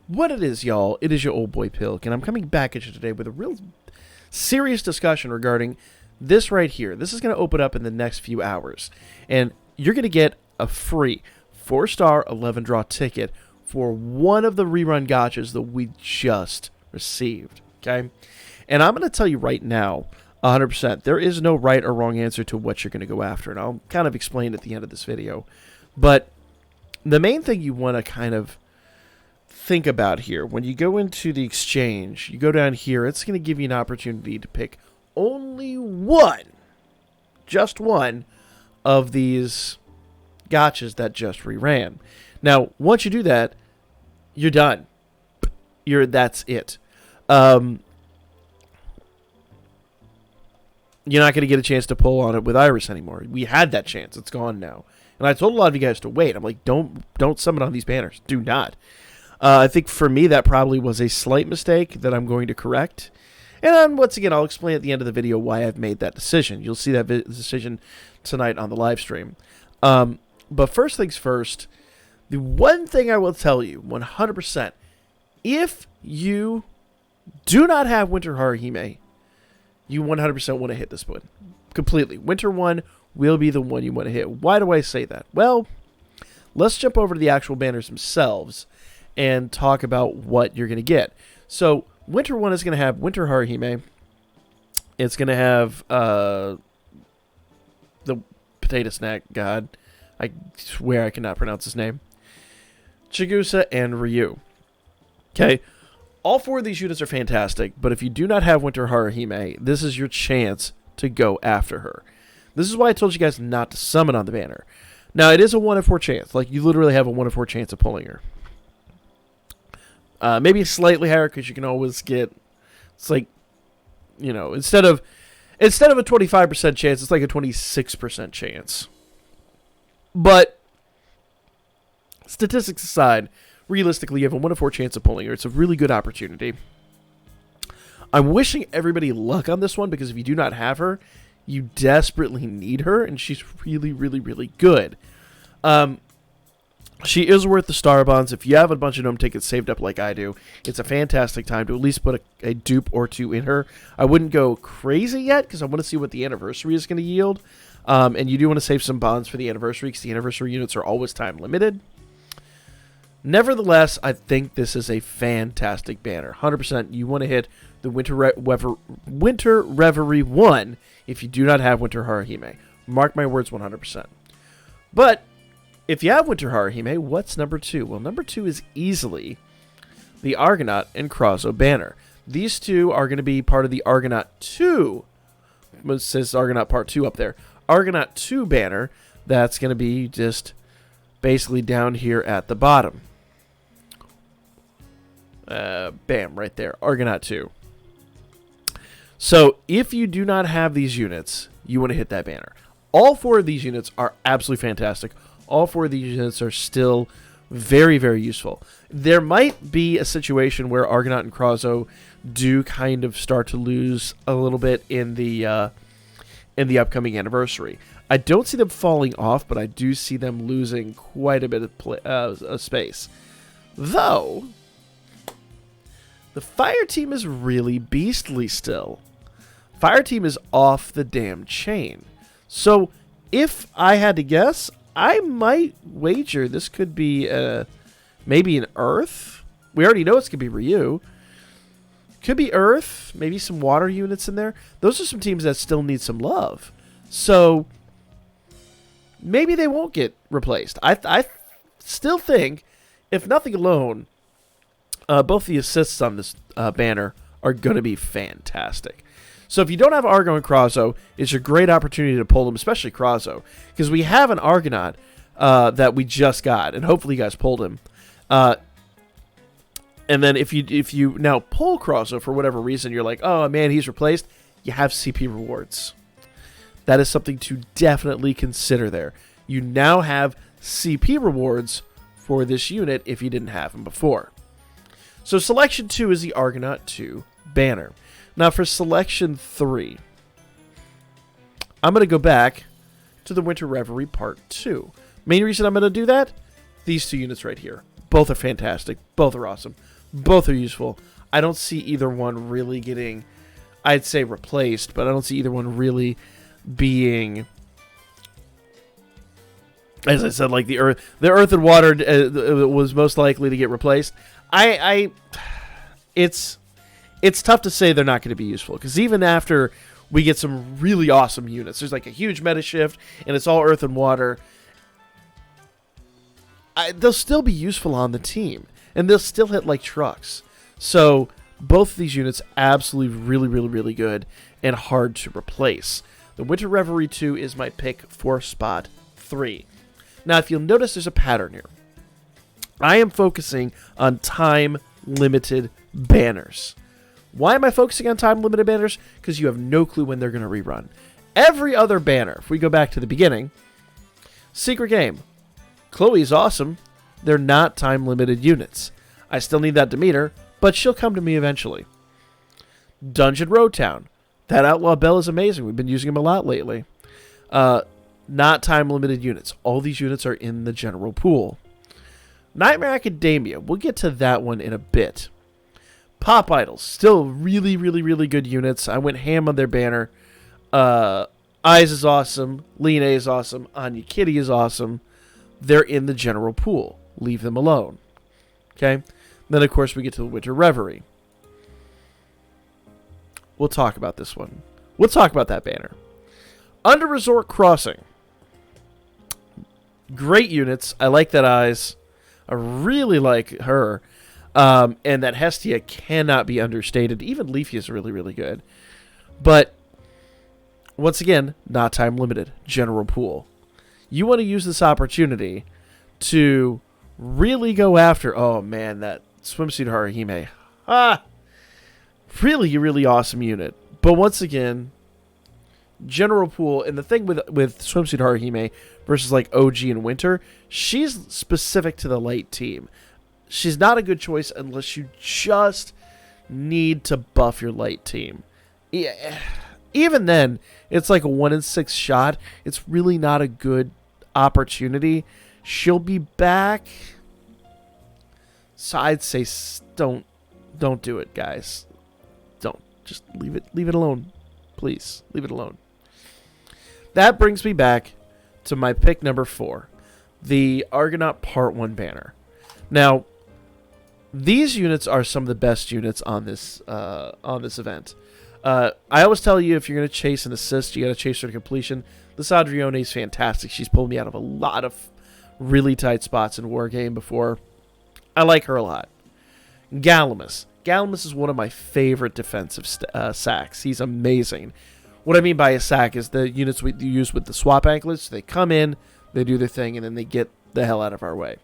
What it is, y'all, it is your old boy Pilk, and I'm coming back at you today with a real serious discussion regarding this right here. This is going to open up in the next few hours, and you're going to get a free 4-star 11-draw ticket for one of the rerun gotchas that we just received, okay? And I'm going to tell you right now, 100%, there is no right or wrong answer to what you're going to go after, and I'll kind of explain at the end of this video. But the main thing you want to kind of think about here, when you go into the exchange, you go down here, it's going to give you an opportunity to pick only one, just one, of these gotchas that just reran. Now, once you do that, you're done. That's it. You're not going to get a chance to pull on it with Iris anymore. We had that chance. It's gone now. And I told a lot of you guys to wait. I'm like, don't summon on these banners. Do not. I think for me, that probably was a slight mistake that I'm going to correct. And once again, I'll explain at the end of the video why I've made that decision. You'll see that decision tonight on the live stream. But first things first, the one thing I will tell you 100%, if you do not have Winter Haruhime, you 100% want to hit this one. Completely. Winter 1 will be the one you want to hit. Why do I say that? Well, let's jump over to the actual banners themselves and talk about what you're going to get. So, Winter 1 is going to have Winter Haruhime. It's going to have the potato snack god. I swear I cannot pronounce his name. Chigusa and Ryu. Okay. All four of these units are fantastic, but if you do not have Winter Haruhime, this is your chance to go after her. This is why I told you guys not to summon on the banner. Now, it is a 1 in 4 chance. Like, you literally have a 1 in 4 chance of pulling her. Maybe slightly higher because you can always get, it's like, you know, instead of a 25% chance, it's like a 26% chance. But statistics aside, realistically, you have a 1 in 4 chance of pulling her. It's a really good opportunity. I'm wishing everybody luck on this one because if you do not have her, you desperately need her, and she's really, really, really good. She is worth the star bonds. If you have a bunch of gnome tickets saved up like I do, it's a fantastic time to at least put a dupe or two in her. I wouldn't go crazy yet because I want to see what the anniversary is going to yield. And you do want to save some bonds for the anniversary because the anniversary units are always time limited. Nevertheless, I think this is a fantastic banner. 100% you want to hit the Winter Reverie 1 if you do not have Winter Haruhime. Mark my words 100%. But if you have Winter Haruhime, what's number 2? Well, number 2 is easily the Argonaut and Crozo banner. These two are going to be part of the Argonaut 2. It says Argonaut Part 2 up there. Argonaut 2 banner that's going to be just basically down here at the bottom. Bam, right there. Argonaut 2. So, if you do not have these units, you want to hit that banner. All four of these units are absolutely fantastic. All four of these units are still very, very useful. There might be a situation where Argonaut and Crozo do kind of start to lose a little bit in the upcoming anniversary. I don't see them falling off, but I do see them losing quite a bit of space. Though, the Fire Team is really beastly still. Fire Team is off the damn chain. So, if I had to guess, I might wager this could be maybe an Earth. We already know it's going to be Ryu. Could be Earth, maybe some water units in there. Those are some teams that still need some love. So, maybe they won't get replaced. I still think, if nothing alone, both the assists on this banner are going to be fantastic. So if you don't have Argo and Crozo, it's a great opportunity to pull them, especially Crozo, because we have an Argonaut that we just got, and hopefully you guys pulled him. And then if you now pull Crozo for whatever reason, you're like, oh man, he's replaced, you have CP rewards. That is something to definitely consider there. You now have CP rewards for this unit if you didn't have them before. So Selection 2 is the Argonaut 2 banner. Now for Selection 3, I'm going to go back to the Winter Reverie Part 2. Main reason I'm going to do that, these two units right here. Both are fantastic. Both are awesome. Both are useful. I don't see either one really getting, I'd say, replaced, but I don't see either one really being, as I said, like the earth and water was most likely to get replaced. It's tough to say they're not going to be useful, because even after we get some really awesome units, there's like a huge meta shift, and it's all earth and water, they'll still be useful on the team, and they'll still hit like trucks. So both of these units absolutely really, really, really good and hard to replace. The Winter Reverie 2 is my pick for spot 3. Now, if you'll notice, there's a pattern here. I am focusing on time-limited banners. Why am I focusing on time-limited banners? Because you have no clue when they're going to rerun. Every other banner, if we go back to the beginning, Secret Game, Chloe's awesome. They're not time-limited units. I still need that Demeter, but she'll come to me eventually. Dungeon Road Town. That Outlaw Bell is amazing. We've been using him a lot lately. Not time-limited units. All these units are in the general pool. Nightmare Academia. We'll get to that one in a bit. Pop Idols. Still really, really, really good units. I went ham on their banner. Eyes is awesome. Lean A is awesome. Anya Kitty is awesome. They're in the general pool. Leave them alone. Okay? Then, of course, we get to the Winter Reverie. We'll talk about this one. We'll talk about that banner. Under Resort Crossing. Great units. I like that Eyes. I really like her. And that Hestia cannot be understated. Even Leafy is really, really good. But, once again, not time limited. General pool. You want to use this opportunity to really go after, oh man, that Swimsuit Haruhime. Really, really awesome unit. But once again, general pool, and the thing with Swimsuit Haruhime versus like OG and Winter, she's specific to the late team. She's not a good choice unless you just need to buff your late team. Yeah. Even then, it's like a 1 in 6 shot. It's really not a good opportunity. She'll be back. So I'd say don't do it, guys. Don't. Just leave it alone. Please, leave it alone. That brings me back to my pick number 4, the Argonaut Part 1 banner. Now, these units are some of the best units on this event. I always tell you, if you're going to chase an assist, you got to chase her to completion. This Adrione is fantastic. She's pulled me out of a lot of really tight spots in Wargame before. I like her a lot. Galamus. Galamus is one of my favorite defensive sacks. He's amazing. What I mean by a sack is the units we use with the swap anklets. They come in, they do their thing, and then they get the hell out of our way.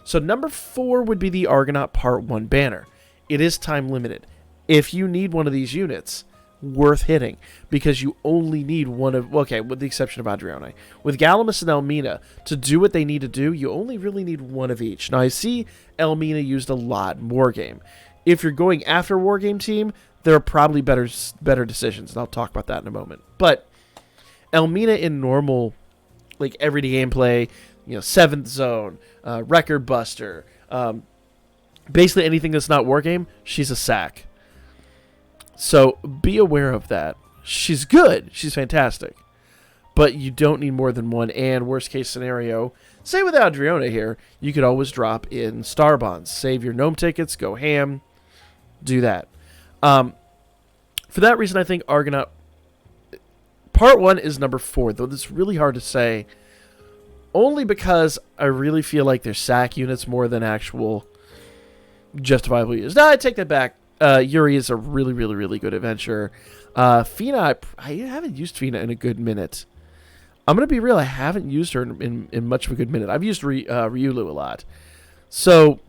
So number 4 would be the Argonaut Part 1 banner. It is time limited. If you need one of these units, worth hitting, because you only need one of, okay, with the exception of Adrione. With Galamus and Elmina, to do what they need to do, you only really need one of each. Now, I see Elmina used a lot in Wargame. If you're going after Wargame team, there are probably better decisions, and I'll talk about that in a moment. But Elmina in normal, like, everyday gameplay, 7th Zone, Record Buster, basically anything that's not Wargame, she's a sack. So be aware of that. She's good. She's fantastic. But you don't need more than one. And worst case scenario, say with Adrione here, you could always drop in Star Bonds. Save your Gnome tickets. Go ham. Do that. For that reason, I think Argonaut Part 1 is number 4. Though it's really hard to say. Only because I really feel like they're sack units more than actual justifiable use. No, I take that back. Yuri is a really, really, really good adventure. Fina, I haven't used Fina in a good minute. I'm going to be real, I haven't used her in much of a good minute. I've used Ryulu a lot. So,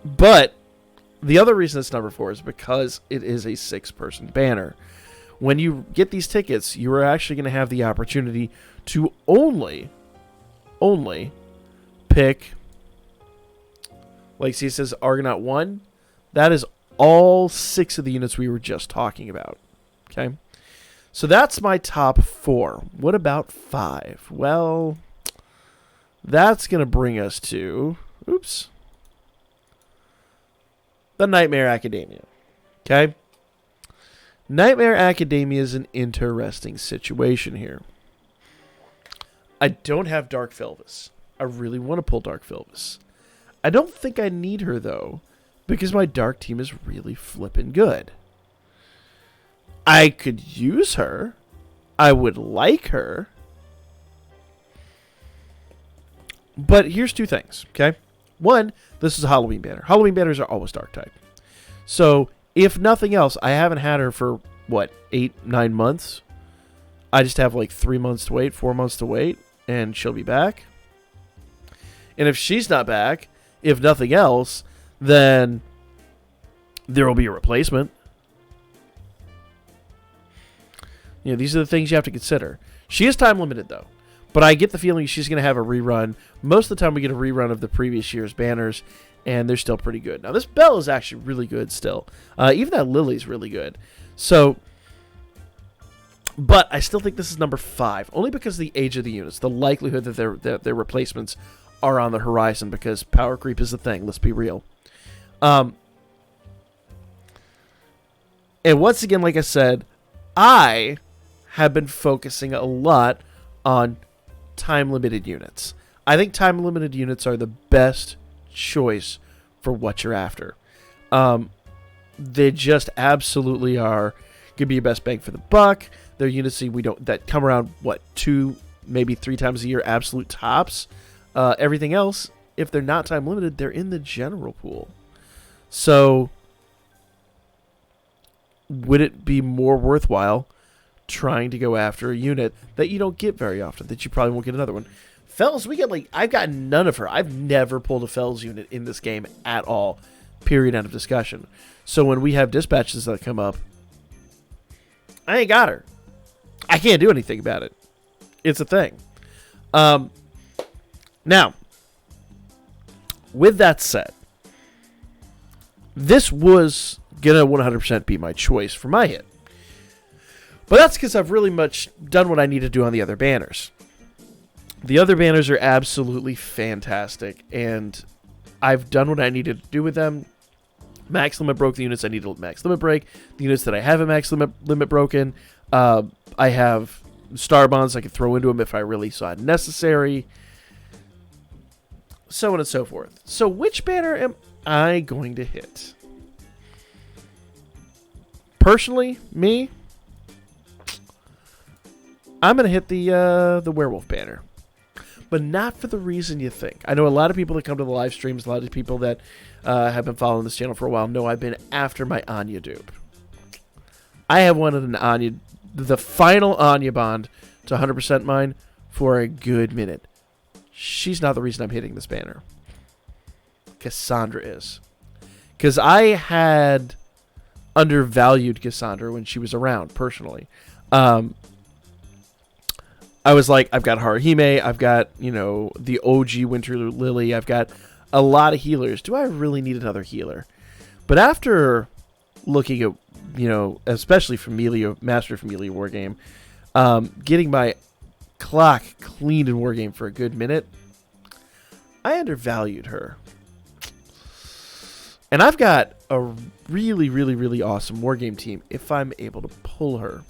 but the other reason it's number 4 is because it is a 6-person banner. When you get these tickets, you are actually going to have the opportunity to only pick, like, see, it says Argonaut One. That is all 6 of the units we were just talking about. Okay? So that's my top 4. What about 5? Well, that's going to bring us to... Oops. the Nightmare Academia. Okay? Nightmare Academia is an interesting situation here. I don't have Dark Felvis. I really want to pull Dark Felvis. I don't think I need her, though, because my Dark team is really flippin' good. I could use her. I would like her. But here's two things, okay? One, this is a Halloween banner. Halloween banners are always Dark type. So, if nothing else, I haven't had her for, 8, 9 months? I just have 3 months to wait, 4 months to wait, and she'll be back. And if she's not back, if nothing else, then there will be a replacement. These are the things you have to consider. She is time limited, though. But I get the feeling she's going to have a rerun. Most of the time we get a rerun of the previous year's banners, and they're still pretty good. Now, this Belle is actually really good still. Even that Lily's really good. So, but I still think this is number 5, only because of the age of the units, the likelihood that their replacements are on the horizon, because power creep is a thing. Let's be real. And once again, like I said, I have been focusing a lot on time-limited units. I think time-limited units are the best choice for what you're after. They just absolutely are going to be your best bang for the buck. They're units that come around, 2, maybe 3 times a year, absolute tops. Everything else, if they're not time-limited, they're in the general pool. So, would it be more worthwhile trying to go after a unit that you don't get very often, that you probably won't get another one? Fells, I've got none of her. I've never pulled a Fells unit in this game at all. Period, end of discussion. So when we have dispatches that come up, I ain't got her. I can't do anything about it. It's a thing. Now, with that said, this was gonna 100% be my choice for my hit. But that's because I've really much done what I need to do on the other banners. The other banners are absolutely fantastic, and I've done what I needed to do with them. Max limit broke the units I need to max limit break. The units that I have a max limit broken, I have star bonds I can throw into them if I really saw it necessary. So on and so forth. So which banner am I going to hit? Personally, me, I'm going to hit the werewolf banner. But not for the reason you think. I know a lot of people that come to the live streams, a lot of people that have been following this channel for a while know I've been after my Anya dupe. I have wanted an Anya, the final Anya bond to 100% mine for a good minute. She's not the reason I'm hitting this banner. Cassandra is. Because I had undervalued Cassandra when she was around, personally. I was like, I've got Haruhime, I've got, the OG Winter Lily, I've got a lot of healers. Do I really need another healer? But after looking at, especially Master Familia Wargame, getting my clock cleaned in Wargame for a good minute, I undervalued her. And I've got a really, really, really awesome Wargame team if I'm able to pull her.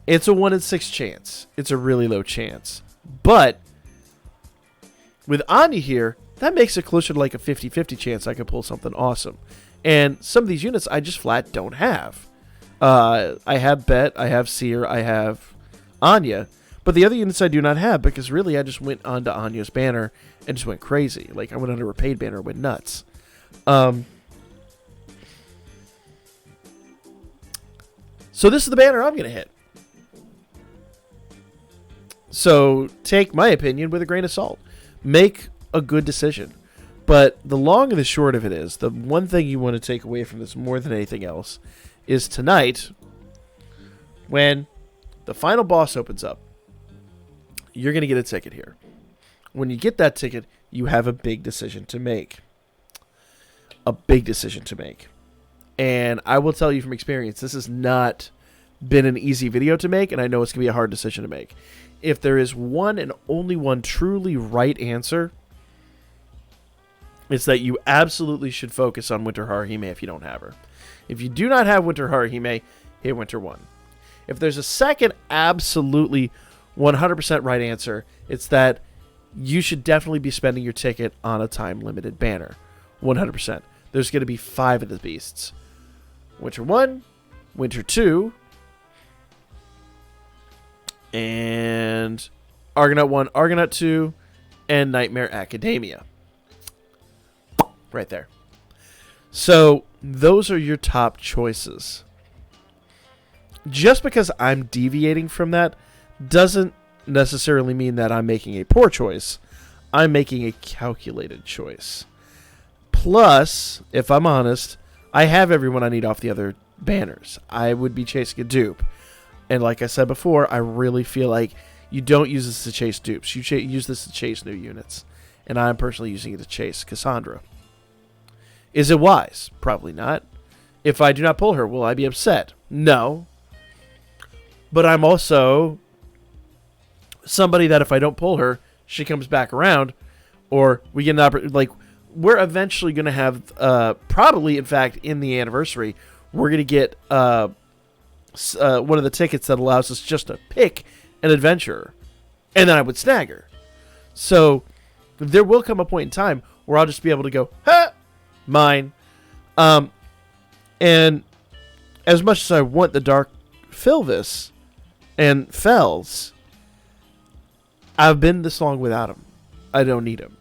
It's a 1 in 6 chance. It's a really low chance. But with Anya here, that makes it closer to like a 50-50 chance I could pull something awesome. And some of these units I just flat don't have. I have Bet, I have Seer, I have Anya. But the other units I do not have, because really I just went onto Anya's banner and just went crazy. Like I went under a paid banner and went nuts. So this is the banner I'm going to hit. So take my opinion with a grain of salt. Make a good decision. But the long and the short of it is, the one thing you want to take away from this more than anything else is tonight, when the final boss opens up, you're going to get a ticket here. When you get that ticket, you have a big decision to make. A big decision to make. And I will tell you from experience, this has not been an easy video to make, and I know it's going to be a hard decision to make. If there is one and only one truly right answer, It's that you absolutely should focus on Winter Haruhime if you don't have her. If you do not have Winter Haruhime, hit Winter One. If there's a second absolutely 100% right answer, it's that you should definitely be spending your ticket on a time-limited banner. 100%. There's going to be 5 of the beasts. Winter 1, Winter 2, and Argonaut 1, Argonaut 2, and Nightmare Academia. Right there. So, those are your top choices. Just because I'm deviating from that doesn't necessarily mean that I'm making a poor choice. I'm making a calculated choice. Plus, if I'm honest, I have everyone I need off the other banners. I would be chasing a dupe. And like I said before, I really feel like you don't use this to chase dupes. You use this to chase new units. And I'm personally using it to chase Cassandra. Is it wise? Probably not. If I do not pull her, will I be upset? No. But I'm also somebody that if I don't pull her, she comes back around, or we get an opportunity. Like, we're eventually going to have, probably, in fact, in the anniversary, we're going to get one of the tickets that allows us just to pick an adventurer, and then I would snag her. So there will come a point in time where I'll just be able to go, ha, mine. And as much as I want the Dark Filvis and Fells, I've been this long without him. I don't need him.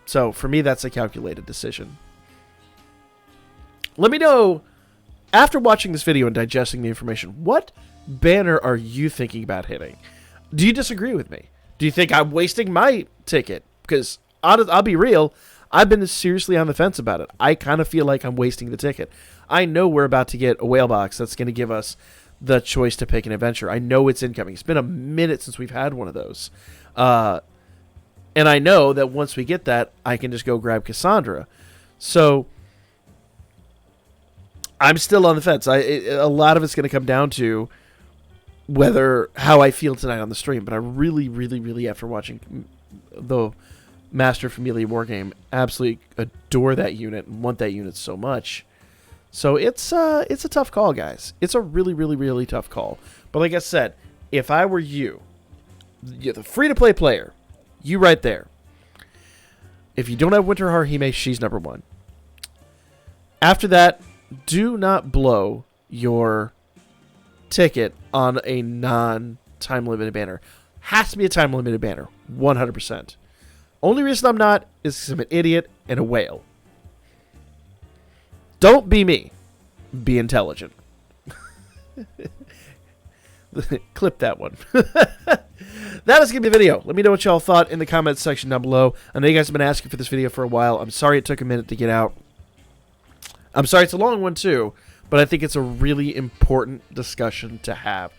So for me, that's a calculated decision. Let me know, after watching this video and digesting the information, what banner are you thinking about hitting? Do you disagree with me? Do you think I'm wasting my ticket? Because I'll be real, I've been seriously on the fence about it. I kind of feel like I'm wasting the ticket. I know we're about to get a whale box that's going to give us the choice to pick an adventure. I know it's incoming. It's been a minute since we've had one of those. And I know that once we get that, I can just go grab Cassandra. So I'm still on the fence. A lot of it's going to come down to how I feel tonight on the stream. But I really, really, really, after watching the Master Familia Wargame, absolutely adore that unit and want that unit so much. So it's a tough call, guys. It's a really, really, really tough call. But like I said, if I were you're the free-to-play player, you right there. If you don't have Winter Haruhime, she's number 1. After that, do not blow your ticket on a non-time-limited banner. Has to be a time-limited banner, 100%. Only reason I'm not is because I'm an idiot and a whale. Don't be me. Be intelligent. Clip that one. That is going to be the video. Let me know what y'all thought in the comments section down below. I know you guys have been asking for this video for a while. I'm sorry it took a minute to get out. I'm sorry it's a long one too, but I think it's a really important discussion to have.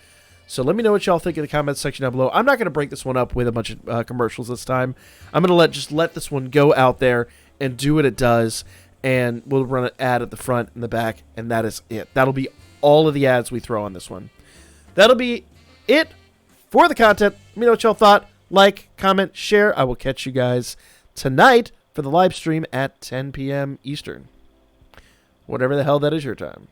So let me know what y'all think in the comments section down below. I'm not going to break this one up with a bunch of commercials this time. I'm going to just let this one go out there and do what it does. And we'll run an ad at the front and the back, and that is it. That'll be all of the ads we throw on this one. That'll be it for the content. Let me know what y'all thought. Like, comment, share. I will catch you guys tonight for the live stream at 10 p.m. Eastern. Whatever the hell that is your time.